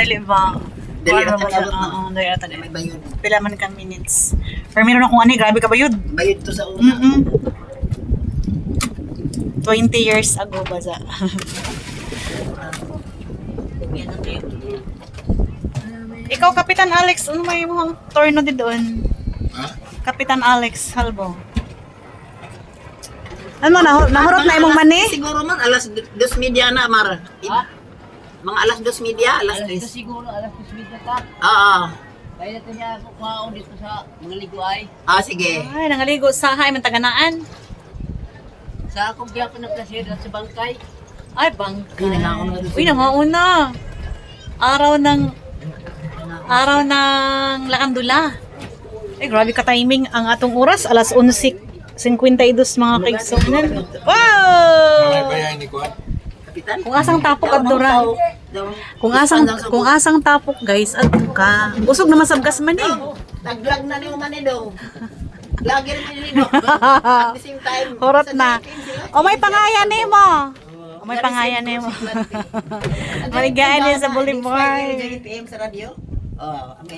dali ba? Dali ra Ano ba tagalog, siya? no? Oo, dali ra tagalog. May bayod. Pila man ka minutes. Pero meron akong ani, grabe ka ba yun? Bayod to sa una. 20 years ago ba sa? Ikaw, Kapitan Alex, ano may mukhang torno din doon? Ha? Kapitan Alex Halbo. Ano, nahurot na imong mani? Siguro man, alas 2:30 na, Mar. Mga alas 2:30, alas 3. Siguro alas 2 ka. Oo. Kaya natin niya ako kumaon dito sa mga liguay. Sige. Ay, nangaligo sa hay man taganaan. Sa akong giya ko nagkasira sa bangkay. Ay, bangka. Ay, nangauna. Uy, nangauna. Araw ng Lakandula. Ay, grabe ka timing. Ang atong oras, alas 11:52 mga kaigsunan. May Wow! bayan ni Kuan. Kapitan? Kung asang tapok at dura. Kung asang tapok, guys, at ka. Usog na masabgas man eh. Taglag na niyo man daw. Lagi rin niyo. At the same time. Horot sa na. JPM sila. O may pangayan eh mo. O may pangayan eh mo. Maligaan din sa Boulevard. JPM sa radio. Oh,